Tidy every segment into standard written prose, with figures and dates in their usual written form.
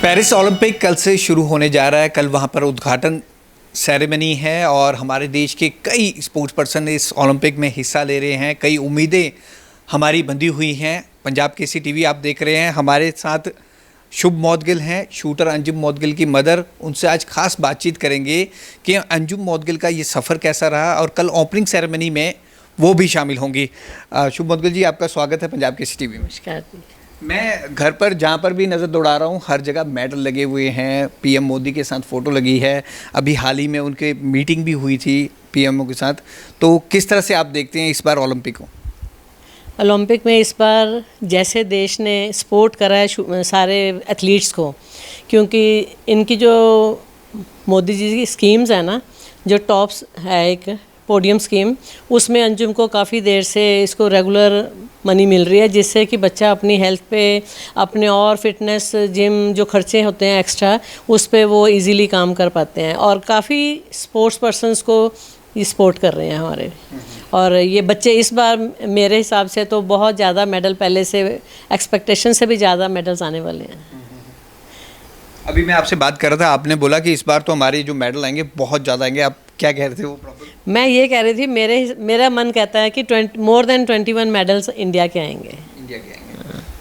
Paris Olympic कल से शुरू होने जा रहा है। कल वहाँ पर उद्घाटन सेरेमनी है और हमारे देश के कई स्पोर्ट्स पर्सन इस ओलंपिक में हिस्सा ले रहे हैं। कई उम्मीदें हमारी बंधी हुई हैं। पंजाब केसरी टीवी आप देख रहे हैं। हमारे साथ शुभ मौदगिल हैं, शूटर अंजुम मौदगिल की मदर। उनसे आज खास बातचीत करेंगे कि अंजुम मौदगिल का ये सफ़र कैसा रहा और कल ओपनिंग सेरेमनी में वो भी शामिल होंगी। शुभ मौदगिल जी, आपका स्वागत है पंजाब केसरी टीवी में। नमस्कार जी। मैं घर पर जहाँ पर भी नज़र दौड़ा रहा हूँ, हर जगह मेडल लगे हुए हैं। पीएम मोदी के साथ फ़ोटो लगी है। अभी हाल ही में उनके मीटिंग भी हुई थी पीएमओ के साथ। तो किस तरह से आप देखते हैं इस बार ओलंपिक को? ओलंपिक में इस बार जैसे देश ने सपोर्ट करा है सारे एथलीट्स को, क्योंकि इनकी जो मोदी जी की स्कीम्स है ना, जो टॉप्स है एक पोडियम स्कीम, उसमें अंजुम को काफ़ी देर से इसको रेगुलर मनी मिल रही है, जिससे कि बच्चा अपनी हेल्थ पे, अपने और फिटनेस, जिम जो खर्चे होते हैं एक्स्ट्रा, उस पे वो इजीली काम कर पाते हैं। और काफ़ी स्पोर्ट्स पर्सन्स को ये सपोर्ट कर रहे हैं हमारे। और ये बच्चे इस बार मेरे हिसाब से तो बहुत ज़्यादा मेडल, पहले से एक्सपेक्टेशन से भी ज़्यादा मेडल्स आने वाले हैं। अभी मैं आपसे बात कर रहा था, आपने बोला कि इस बार तो हमारे जो मेडल आएंगे बहुत ज़्यादा आएंगे। आप क्या कह रहे थे वो प्रॉब्लम? मैं ये कह रही थी, मेरा मन कहता है कि मोर देन 21 मेडल्स इंडिया के आएंगे।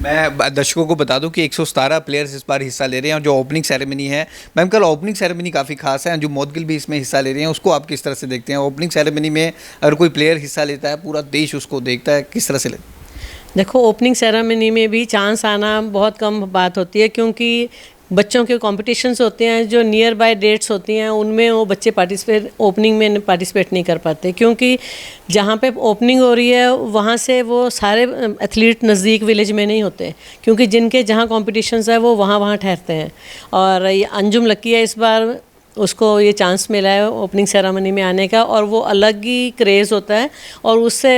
मैं दर्शकों को बता दूं कि 117 प्लेयर्स इस बार हिस्सा ले रहे हैं और जो ओपनिंग सेरेमनी है, मैम कल ओपनिंग सेरेमनी काफ़ी खास है। अंजुम मौदगिल भी इसमें हिस्सा ले रहे हैं। उसको आप किस तरह से देखते हैं? ओपनिंग सेरेमनी में अगर कोई प्लेयर हिस्सा लेता है, पूरा देश उसको देखता है, किस तरह से लेता है? देखो, ओपनिंग सेरेमनी में भी चांस आना बहुत कम बात होती है, क्योंकि बच्चों के कॉम्पिटिशन्स होते हैं जो नियर बाय डेट्स होती हैं, उनमें वो बच्चे ओपनिंग में पार्टिसिपेट नहीं कर पाते, क्योंकि जहाँ पे ओपनिंग हो रही है वहाँ से वो सारे एथलीट नज़दीक विलेज में नहीं होते, क्योंकि जिनके जहाँ कॉम्पिटिशन्स है वो वहाँ ठहरते हैं। और ये अंजुम लकी है, इस बार उसको ये चांस मिला है ओपनिंग सेरेमनी में आने का, और वो अलग ही क्रेज़ होता है और उससे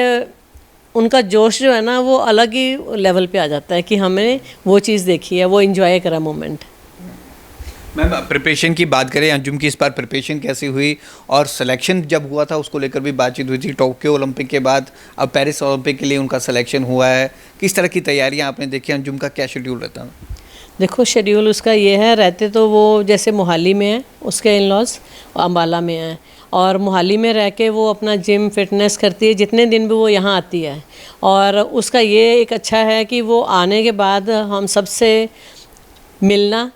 उनका जोश जो है ना, वो अलग ही लेवल पे आ जाता है कि हमें वो चीज़ देखी है, वो एंजॉय करा मोमेंट। मैम प्रिपरेशन की बात करें, अंजुम की इस बार प्रिपरेशन कैसी हुई और सिलेक्शन जब हुआ था उसको लेकर भी बातचीत हुई थी। टोक्यो ओलंपिक के बाद अब पेरिस ओलंपिक के लिए उनका सिलेक्शन हुआ है। किस तरह की तैयारियां आपने देखी? अंजुम का क्या शेड्यूल रहता है? देखो, शेड्यूल उसका ये है, रहते तो वो जैसे मोहाली में है, उसके इन लॉज अम्बाला में हैं, और मोहाली में रह के वो अपना जिम फिटनेस करती है जितने दिन भी वो यहाँ आती है। और उसका ये एक अच्छा है कि वो आने के बाद हम सबसे मिलना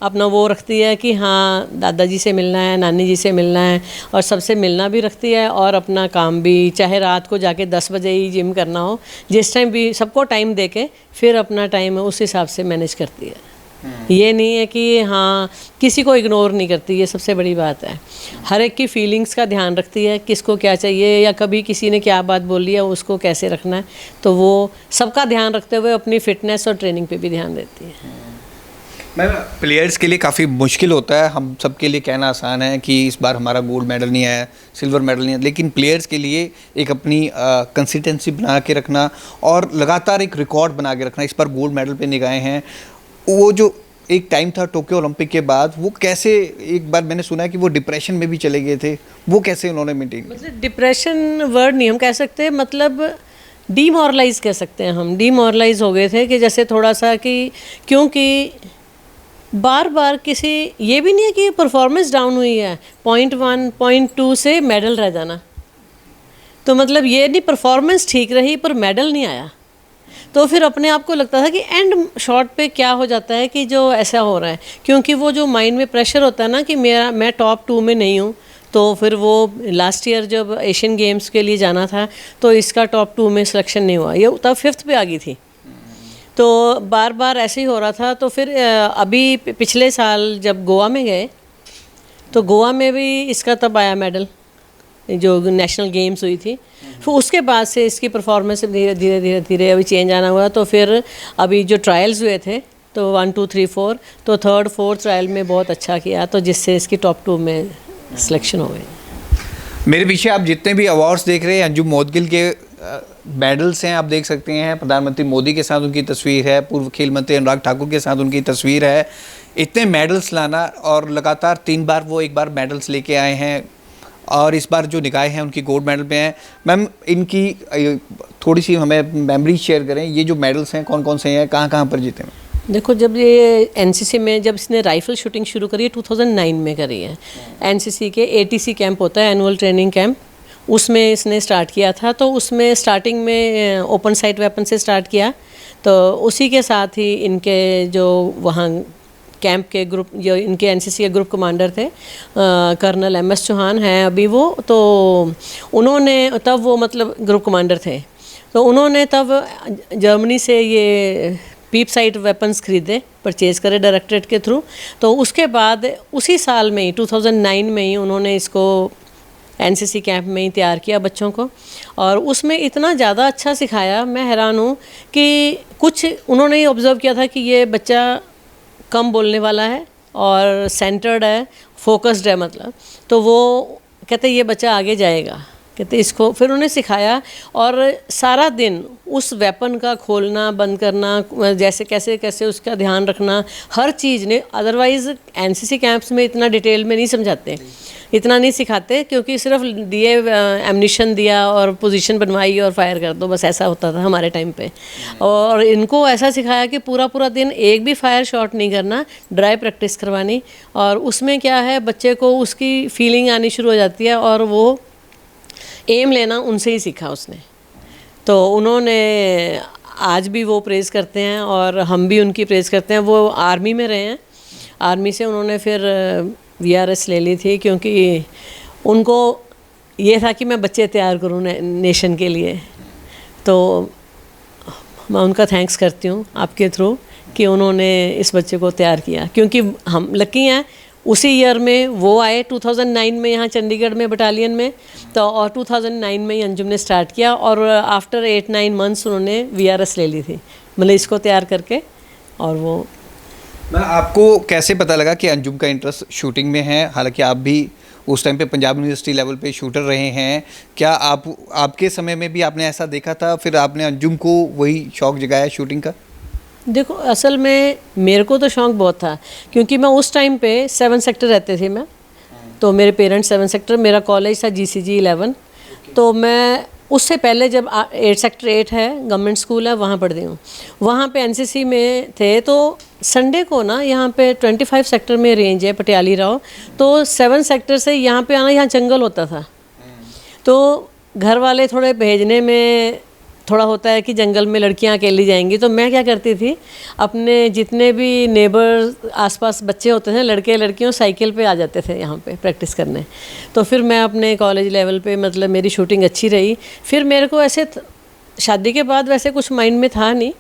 अपना वो रखती है कि हाँ, दादाजी से मिलना है, नानी जी से मिलना है, और सबसे मिलना भी रखती है। और अपना काम भी, चाहे रात को जाके 10 बजे ही जिम करना हो, जिस टाइम भी सबको टाइम दे के फिर अपना टाइम उस हिसाब से मैनेज करती है। ये नहीं है कि हाँ, किसी को इग्नोर नहीं करती, ये सबसे बड़ी बात है। हर एक की फीलिंग्स का ध्यान रखती है, किसको क्या चाहिए, या कभी किसी ने क्या बात बोली है उसको कैसे रखना है, तो वो सबका ध्यान रखते हुए अपनी फिटनेस और ट्रेनिंग पे भी ध्यान देती है। मैम प्लेयर्स के लिए काफ़ी मुश्किल होता है, हम सब के लिए कहना आसान है कि इस बार हमारा गोल्ड मेडल नहीं आया, सिल्वर मेडल नहीं आया, लेकिन प्लेयर्स के लिए एक अपनी कंसिस्टेंसी बना के रखना और लगातार एक रिकॉर्ड बना के रखना, इस बार गोल्ड मेडल पे निगाहें हैं। वो जो एक टाइम था टोक्यो ओलंपिक के बाद, वो कैसे, एक बार मैंने सुना है कि वो डिप्रेशन में भी चले गए थे, वो कैसे उन्होंने मेंटेन किया? मतलब डिप्रेशन वर्ड नहीं हम कह सकते, मतलब डीमोरलाइज कह सकते हैं हम। डीमोरलाइज हो गए थे कि जैसे थोड़ा सा कि, क्योंकि बार बार किसी, ये भी नहीं है कि परफॉर्मेंस डाउन हुई है, 0.1 0.2 से मेडल रह जाना, तो मतलब ये नहीं, परफॉर्मेंस ठीक रही पर मेडल नहीं आया। तो फिर अपने आप को लगता था कि एंड शॉट पे क्या हो जाता है कि जो ऐसा हो रहा है, क्योंकि वो जो माइंड में प्रेशर होता है ना कि मैं टॉप 2 में नहीं हूँ, तो फिर वो लास्ट ईयर जब एशियन गेम्स के लिए जाना था तो इसका टॉप 2 में सिलेक्शन नहीं हुआ, ये तब 5th पे आ गई थी। तो बार बार ऐसे ही हो रहा था। तो फिर अभी पिछले साल जब गोवा में गए, तो गोवा में भी इसका तब आया मेडल, जो नेशनल गेम्स हुई थी। फिर उसके बाद से इसकी परफॉर्मेंस धीरे अभी चेंज आना हुआ। तो फिर अभी जो ट्रायल्स हुए थे, तो 1 2 3 4, तो 3rd 4th ट्रायल में बहुत अच्छा किया, तो जिससे इसकी टॉप 2 में सिलेक्शन हो गई। मेरे पीछे आप जितने भी अवार्ड्स देख रहे हैं, अंजुम मौदगिल के मेडल्स हैं, आप देख सकते हैं। प्रधानमंत्री मोदी के साथ उनकी तस्वीर है, पूर्व खेल मंत्री अनुराग ठाकुर के साथ उनकी तस्वीर है। इतने मेडल्स लाना, और लगातार 3 बार वो एक बार मेडल्स लेके आए हैं, और इस बार जो निकाय हैं उनकी गोल्ड मेडल पे हैं। मैम इनकी थोड़ी सी हमें मेमोरी शेयर करें, ये जो मेडल्स हैं कौन कौन से हैं, कहाँ कहाँ पर जीते हैं? देखो, जब ये एनसीसी में जब इसने राइफल शूटिंग शुरू करी है 2009 में करी है। एनसीसी के एटीसी कैंप होता है, एनुअल ट्रेनिंग कैंप, उसमें इसने स्टार्ट किया था। तो उसमें स्टार्टिंग में ओपन साइट वेपन से स्टार्ट किया, तो उसी के साथ ही इनके जो वहाँ कैंप के ग्रुप, जो इनके एनसीसी के ग्रुप कमांडर थे, कर्नल एमएस चौहान हैं अभी वो, तो उन्होंने तब वो मतलब ग्रुप कमांडर थे, तो उन्होंने तब जर्मनी से ये पीप साइट वेपन्स खरीदे, परचेज करे डायरेक्टरेट के थ्रू। तो उसके बाद उसी साल में ही 2009 में ही उन्होंने इसको एनसीसी कैंप में ही तैयार किया बच्चों को, और उसमें इतना ज़्यादा अच्छा सिखाया, मैं हैरान हूँ कि कुछ उन्होंने ये ऑब्ज़र्व किया था कि ये बच्चा कम बोलने वाला है और सेंटर्ड है, फोकस्ड है मतलब, तो वो कहते ये बच्चा आगे जाएगा, कहते इसको फिर उन्हें सिखाया। और सारा दिन उस वेपन का खोलना बंद करना, जैसे कैसे कैसे उसका ध्यान रखना, हर चीज़ ने, अदरवाइज़ एनसीसी कैंप्स में इतना डिटेल में नहीं समझाते, इतना नहीं सिखाते, क्योंकि सिर्फ दिए एमनिशन दिया और पोजीशन बनवाई और फायर कर दो, बस ऐसा होता था हमारे टाइम पे। और इनको ऐसा सिखाया कि पूरा पूरा दिन एक भी फायर शॉट नहीं करना, ड्राई प्रैक्टिस करवानी, और उसमें क्या है बच्चे को उसकी फीलिंग आनी शुरू हो जाती है, और वो एम लेना उनसे ही सीखा उसने। तो उन्होंने आज भी वो प्रेज़ करते हैं और हम भी उनकी प्रेज़ करते हैं। वो आर्मी में रहे हैं, आर्मी से उन्होंने फिर वीआरएस ले ली थी, क्योंकि उनको ये था कि मैं बच्चे तैयार करूँ नेशन के लिए। तो मैं उनका थैंक्स करती हूँ आपके थ्रू कि उन्होंने इस बच्चे को तैयार किया, क्योंकि हम लकी हैं उसी ईयर में वो आए 2009 में यहाँ चंडीगढ़ में बटालियन में, तो और 2009 में ही अंजुम ने स्टार्ट किया, और आफ्टर 8-9 मंथ्स उन्होंने वीआरएस ले ली थी, मतलब इसको तैयार करके। और वो मैं आपको कैसे पता लगा कि अंजुम का इंटरेस्ट शूटिंग में है? हालांकि आप भी उस टाइम पे पंजाब यूनिवर्सिटी लेवल पे शूटर रहे हैं, क्या आपके समय में भी आपने ऐसा देखा था, फिर आपने अंजुम को वही शौक़ जगाया शूटिंग का? देखो, असल में मेरे को तो शौक़ बहुत था, क्योंकि मैं उस टाइम पे 7 सेक्टर रहते थे मैं, तो मेरे पेरेंट्स 7 सेक्टर, मेरा कॉलेज था जीसीजी 11, तो मैं उससे पहले जब 8 सेक्टर 8 है गवर्नमेंट स्कूल है, वहाँ पढ़ती हूँ, वहाँ पे एनसीसी में थे। तो संडे को ना यहाँ पे 25 सेक्टर में रेंज है पटियाली राव, तो 7 सेक्टर से यहाँ पे आना, यहाँ जंगल होता था, तो घर वाले थोड़े भेजने में थोड़ा होता है कि जंगल में लड़कियां अकेली जाएंगी, तो मैं क्या करती थी, अपने जितने भी नेबर आसपास बच्चे होते थे, लड़के लड़कियों, साइकिल पे आ जाते थे यहाँ पे प्रैक्टिस करने। तो फिर मैं अपने कॉलेज लेवल पे मतलब मेरी शूटिंग अच्छी रही। फिर मेरे को ऐसे शादी के बाद वैसे कुछ माइंड में था नहीं,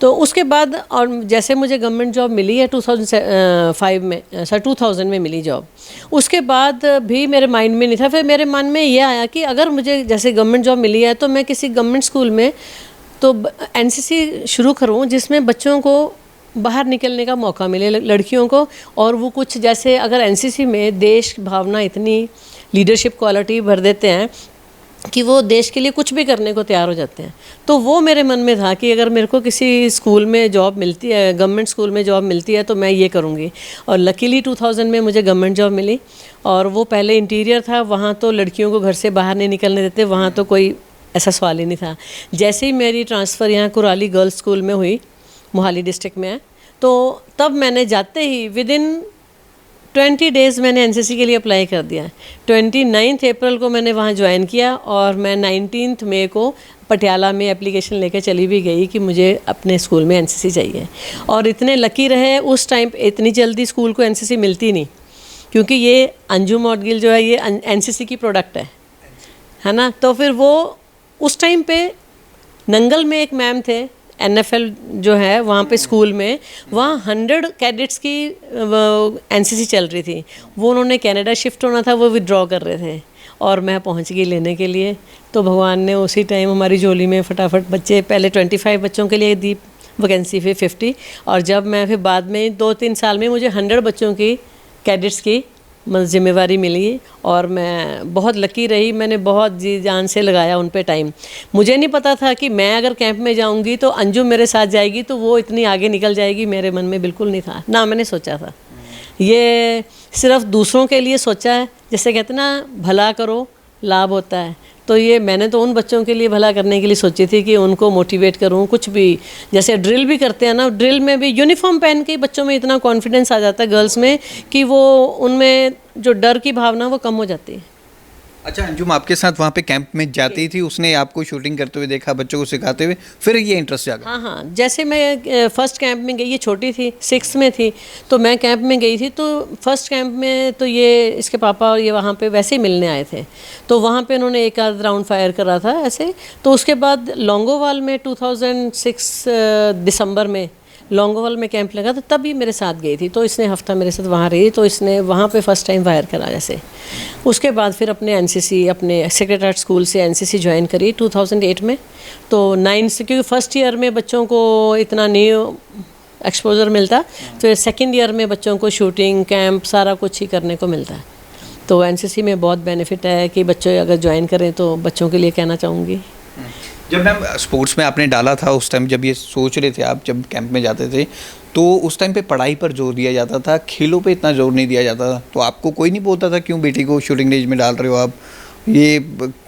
तो उसके बाद और जैसे मुझे गवर्नमेंट जॉब मिली है 2000 में मिली जॉब, उसके बाद भी मेरे माइंड में नहीं था। फिर मेरे मन में ये आया कि अगर मुझे जैसे गवर्नमेंट जॉब मिली है तो मैं किसी गवर्नमेंट स्कूल में तो एनसीसी शुरू करूं, जिसमें बच्चों को बाहर निकलने का मौका मिले, लड़कियों को, और वो कुछ जैसे अगर एनसीसी में देश भावना, इतनी लीडरशिप क्वालिटी भर देते हैं कि वो देश के लिए कुछ भी करने को तैयार हो जाते हैं। तो वो मेरे मन में था कि अगर मेरे को किसी स्कूल में जॉब मिलती है, गवर्नमेंट स्कूल में जॉब मिलती है, तो मैं ये करूँगी। और लकीली 2000 में मुझे गवर्नमेंट जॉब मिली, और वो पहले इंटीरियर था, वहाँ तो लड़कियों को घर से बाहर नहीं निकलने देते, वहाँ तो कोई ऐसा सवाल ही नहीं था। जैसे ही मेरी ट्रांसफ़र यहाँ कुराली गर्ल्स स्कूल में हुई, मोहाली डिस्ट्रिक्ट में है, तो तब मैंने जाते ही विदिन 20 डेज़ मैंने एनसीसी के लिए अप्लाई कर दिया। 29 अप्रैल को मैंने वहाँ ज्वाइन किया, और मैं 19 मई को पटियाला में एप्लीकेशन लेकर चली भी गई कि मुझे अपने स्कूल में एनसीसी चाहिए। और इतने लकी रहे, उस टाइम इतनी जल्दी स्कूल को एनसीसी मिलती नहीं, क्योंकि ये अंजुम ऑडगिल जो है ये एनसीसी की प्रोडक्ट है ना। तो फिर वो उस टाइम पे नंगल में एक मैम थे, एनएफएल जो है वहाँ पे स्कूल में, वहाँ 100 कैडेट्स की एनसीसी चल रही थी। वो उन्होंने कनाडा शिफ्ट होना था, वो विड्रॉ कर रहे थे, और मैं पहुँच गई लेने के लिए। तो भगवान ने उसी टाइम हमारी झोली में फटाफट बच्चे, पहले 25 बच्चों के लिए दी वैकेंसी, फिर 50, और जब मैं फिर बाद में 2-3 साल में मुझे 100 बच्चों की कैडेट्स की जिम्मेवारी मिली, और मैं बहुत लकी रही। मैंने बहुत जी जान से लगाया उन पे टाइम। मुझे नहीं पता था कि मैं अगर कैंप में जाऊंगी तो अंजुम मेरे साथ जाएगी तो वो इतनी आगे निकल जाएगी, मेरे मन में बिल्कुल नहीं था, ना मैंने सोचा था। ये सिर्फ दूसरों के लिए सोचा है, जैसे कहते ना भला करो लाभ होता है, तो ये मैंने तो उन बच्चों के लिए भला करने के लिए सोची थी कि उनको मोटिवेट करूं, कुछ भी जैसे ड्रिल भी करते हैं ना, ड्रिल में भी यूनिफॉर्म पहन के बच्चों में इतना कॉन्फिडेंस आ जाता है गर्ल्स में कि वो उनमें जो डर की भावना वो कम हो जाती है। अच्छा अंजुम, आपके साथ वहाँ पे कैंप में जाती थी, उसने आपको शूटिंग करते हुए देखा, बच्चों को सिखाते हुए, फिर ये इंटरेस्ट जागा? हाँ हाँ, जैसे मैं फर्स्ट कैंप में गई, ये छोटी थी 6 में थी, तो मैं कैंप में गई थी, तो फर्स्ट कैंप में तो ये इसके पापा और ये वहाँ पे वैसे ही मिलने आए थे, तो वहाँ पे उन्होंने एक आध राउंड फायर करा था ऐसे। तो उसके बाद लॉन्गोवाल में 2006 दिसंबर में लॉन्गोवाल में कैंप लगा, तो तब ये मेरे साथ गई थी, तो इसने हफ्ता मेरे साथ वहाँ रही, तो इसने वहाँ पे फर्स्ट टाइम फायर करा जैसे। उसके बाद फिर अपने एनसीसी, अपने सेक्रेटरीट स्कूल से एनसीसी ज्वाइन करी 2008 में। तो 9 से, क्योंकि फर्स्ट ईयर में बच्चों को इतना नहीं एक्सपोजर मिलता, तो सेकेंड ईयर में बच्चों को शूटिंग कैंप सारा कुछ ही करने को मिलता है। तो एनसीसी में बहुत बेनिफिट है कि बच्चे अगर ज्वाइन करें, तो बच्चों के लिए कहना चाहूँगी। जब मैम स्पोर्ट्स में आपने डाला था, उस टाइम जब ये सोच रहे थे आप, जब कैंप में जाते थे, तो उस टाइम पे पढ़ाई पर जोर दिया जाता था, खेलों पे इतना जोर नहीं दिया जाता था, तो आपको कोई नहीं बोलता था क्यों बेटी को शूटिंग रेंज में डाल रहे हो आप, ये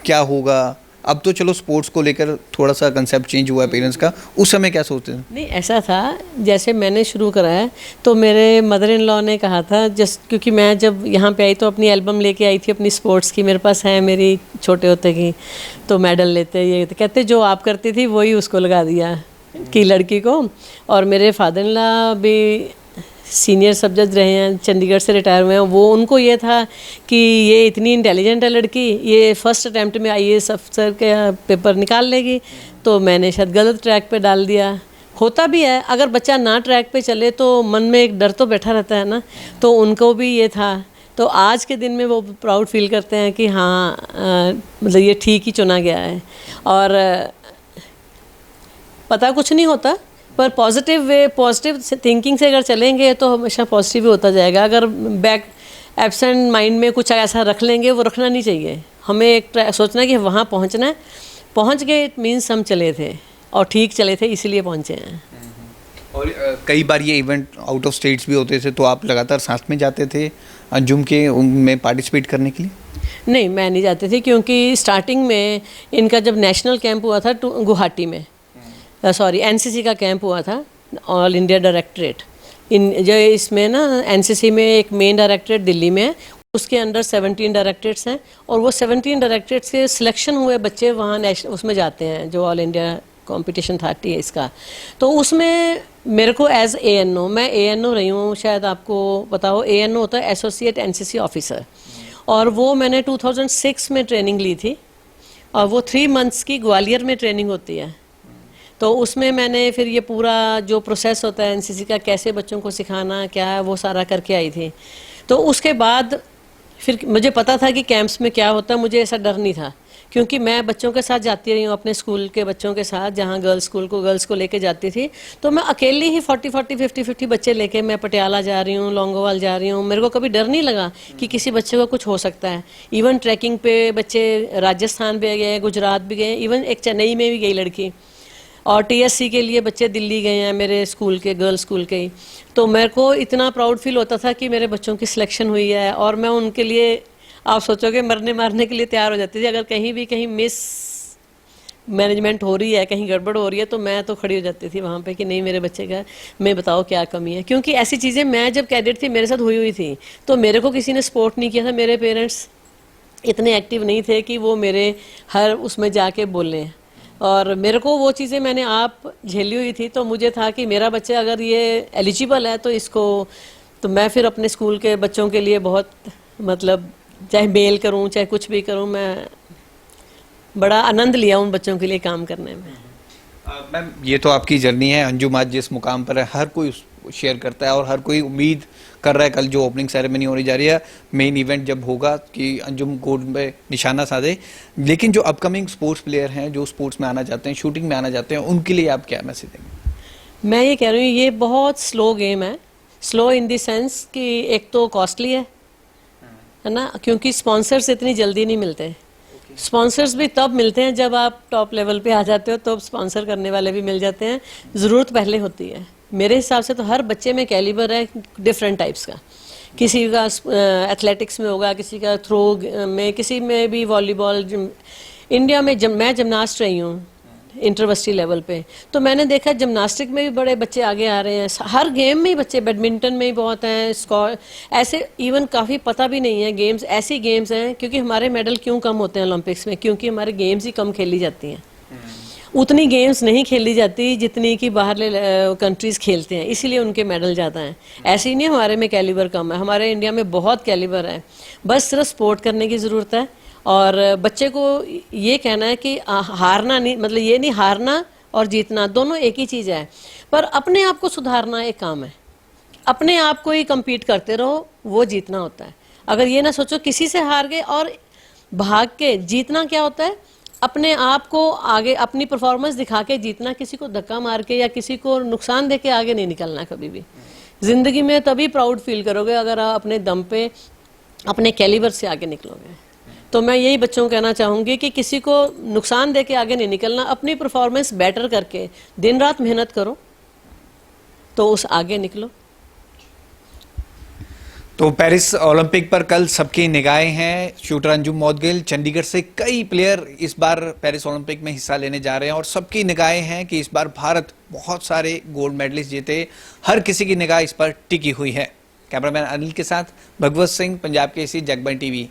क्या होगा? अब तो चलो स्पोर्ट्स को लेकर थोड़ा सा कंसेप्ट चेंज हुआ है पेरेंट्स का, उस समय क्या सोचते थे? नहीं, ऐसा था जैसे मैंने शुरू करा है, तो मेरे मदर इन लॉ ने कहा था, क्योंकि मैं जब यहाँ पे आई तो अपनी एल्बम लेके आई थी अपनी स्पोर्ट्स की, मेरे पास है मेरी छोटे होते की, तो मेडल लेते ये तो कहते जो आप करती थी वही उसको लगा दिया कि लड़की को। और मेरे फादर इन लॉ भी सीनियर सब जज रहे हैं, चंडीगढ़ से रिटायर हुए हैं, वो उनको ये था कि ये इतनी इंटेलिजेंट है लड़की, ये फर्स्ट अटैम्प्ट में आईएएस अफसर के पेपर निकाल लेगी, तो मैंने शायद गलत ट्रैक पे डाल दिया। होता भी है, अगर बच्चा ना ट्रैक पे चले तो मन में एक डर तो बैठा रहता है ना, तो उनको भी ये था। तो आज के दिन में वो प्राउड फील करते हैं कि हाँ मतलब ये ठीक ही चुना गया है। और पता कुछ नहीं होता, पर पॉजिटिव थिंकिंग से अगर चलेंगे तो हमेशा पॉजिटिव ही होता जाएगा। अगर बैक एब्सेंट माइंड में कुछ ऐसा रख लेंगे, वो रखना नहीं चाहिए। हमें एक सोचना है कि वहाँ पहुँचना है, पहुँच गए इट मीन्स हम चले थे और ठीक चले थे, इसीलिए पहुँचे हैं। और कई बार ये इवेंट आउट ऑफ स्टेट्स भी होते थे, तो आप लगातार साथ में जाते थे अंजुम के उनमें पार्टिसिपेट करने के लिए? नहीं, मैं नहीं जाती थी, क्योंकि स्टार्टिंग में इनका जब नेशनल कैंप हुआ था गुवाहाटी में, सॉरी एनसीसी का कैंप हुआ था, ऑल इंडिया डायरेक्टरेट जो इसमें ना, एनसीसी में एक मेन डायरेक्टरेट दिल्ली में है, उसके अंडर 17 डायरेक्टरेट्स हैं, और वो 17 डायरेक्टरेट्स के सिलेक्शन हुए बच्चे वहाँ नेशनल उसमें जाते हैं, जो ऑल इंडिया कंपटीशन था इसका। तो उसमें मेरे को एज एएनओ, मैं एएनओ रही हूँ, शायद आपको पता हो, एएनओ होता है एसोसिएट एनसीसी ऑफिसर, और वो मैंने 2006 में ट्रेनिंग ली थी, और वो 3 मंथ्स की ग्वालियर में ट्रेनिंग होती है। तो उसमें मैंने फिर ये पूरा जो प्रोसेस होता है एनसीसी का, कैसे बच्चों को सिखाना क्या है, वो सारा करके आई थी। तो उसके बाद फिर मुझे पता था कि कैंप्स में क्या होता है, मुझे ऐसा डर नहीं था, क्योंकि मैं बच्चों के साथ जाती रही हूँ, अपने स्कूल के बच्चों के साथ, जहाँ गर्ल्स को लेके जाती थी, तो मैं अकेली ही 40-50 बच्चे लेके मैं पटियाला जा रही हूँ, लॉन्गोवाल जा रही हूँ, मेरे को कभी डर नहीं लगा कि किसी बच्चे को कुछ हो सकता है। इवन ट्रैकिंग पे बच्चे राजस्थान भी गए, गुजरात भी गए, इवन एक चेन्नई में भी गई लड़की, और टीएससी के लिए बच्चे दिल्ली गए हैं मेरे स्कूल के, गर्ल्स स्कूल के ही। तो मेरे को इतना प्राउड फील होता था कि मेरे बच्चों की सिलेक्शन हुई है, और मैं उनके लिए, आप सोचोगे, मरने मारने के लिए तैयार हो जाती थी। अगर कहीं मिस मैनेजमेंट हो रही है, कहीं गड़बड़ हो रही है, तो मैं तो खड़ी हो जाती थी वहाँ पे कि नहीं, मेरे बच्चे का मैं बताओ क्या कमी है। क्योंकि ऐसी चीज़ें मैं जब कैडेट थी मेरे साथ हुई थी, तो मेरे को किसी ने सपोर्ट नहीं किया था, मेरे पेरेंट्स इतने एक्टिव नहीं थे कि वो मेरे हर उसमें जाके बोलें, और मेरे को वो चीज़ें मैंने आप झेली हुई थी। तो मुझे था कि मेरा बच्चा अगर ये एलिजिबल है, तो इसको, तो मैं फिर अपने स्कूल के बच्चों के लिए बहुत, मतलब चाहे मेल करूं चाहे कुछ भी करूं, मैं बड़ा आनंद लिया उन बच्चों के लिए काम करने में। मैम, ये तो आपकी जर्नी है, अंजुम आज जिस मुकाम पर है हर कोई शेयर करता है, और हर कोई उम्मीद कर रहा है कल जो ओपनिंग सेरेमनी होने जा रही है, मेन इवेंट जब होगा, कि अंजुम गोल्ड में निशाना साधे। लेकिन जो अपकमिंग स्पोर्ट्स प्लेयर हैं, जो स्पोर्ट्स में आना चाहते हैं, शूटिंग में आना चाहते हैं, उनके लिए आप क्या मैसेज देंगे? मैं ये कह रही हूँ, ये बहुत स्लो गेम है। स्लो इन द सेंस कि एक तो कॉस्टली है ना, क्योंकि स्पॉन्सर्स इतनी जल्दी नहीं मिलते। स्पॉन्सर्स भी तब मिलते हैं जब आप टॉप लेवल पे आ जाते हो, तो स्पॉन्सर करने वाले भी मिल जाते हैं, ज़रूरत पहले होती है। मेरे हिसाब से तो हर बच्चे में कैलिबर है डिफरेंट टाइप्स का, किसी का एथलेटिक्स में होगा, किसी का थ्रो में, किसी में भी वॉलीबॉल, इंडिया में मैं जिमनास्ट रही हूँ इंटरवर्सिटी लेवल पे, तो मैंने देखा जिमनास्टिक में भी बड़े बच्चे आगे आ रहे हैं, हर गेम में ही बच्चे, बैडमिंटन में ही बहुत हैं, स्कॉर ऐसे इवन काफ़ी पता भी नहीं है गेम्स, ऐसी गेम्स हैं क्योंकि हमारे मेडल क्यों कम होते हैं ओलंपिक्स में, क्योंकि हमारे गेम्स ही कम खेली जाती हैं, उतनी गेम्स नहीं खेली जाती जितनी कि बाहर कंट्रीज़ खेलते हैं, इसीलिए उनके मेडल ज़्यादा हैं। ऐसे ही नहीं हमारे में कैलिबर कम है, हमारे इंडिया में बहुत कैलिबर है, बस सिर्फ सपोर्ट करने की ज़रूरत है। और बच्चे को ये कहना है कि हारना नहीं, मतलब ये नहीं हारना और जीतना दोनों एक ही चीज़ है, पर अपने आप को सुधारना एक काम है, अपने आप को ही compete करते रहो, वो जीतना होता है। अगर ये ना सोचो किसी से हार गए और भाग के जीतना क्या होता है, अपने आप को आगे अपनी परफॉर्मेंस दिखा के जीतना, किसी को धक्का मार के या किसी को नुकसान दे के आगे नहीं निकलना कभी भी। ज़िंदगी में तभी प्राउड फील करोगे अगर आप अपने दम पे अपने कैलिबर से आगे निकलोगे। तो मैं यही बच्चों को कहना चाहूँगी कि किसी को नुकसान दे के आगे नहीं निकलना, अपनी परफॉर्मेंस बेटर करके दिन रात मेहनत करो तो उस आगे निकलो। तो पेरिस ओलंपिक पर कल सबकी निगाहें हैं। शूटर अंजुम मौदगिल, चंडीगढ़ से कई प्लेयर इस बार पेरिस ओलंपिक में हिस्सा लेने जा रहे हैं और सबकी निगाहें हैं कि इस बार भारत बहुत सारे गोल्ड मेडलिस्ट जीते, हर किसी की निगाह इस पर टिकी हुई है। कैमरामैन अनिल के साथ भगवत सिंह, पंजाब केसरी, जगबानी टीवी।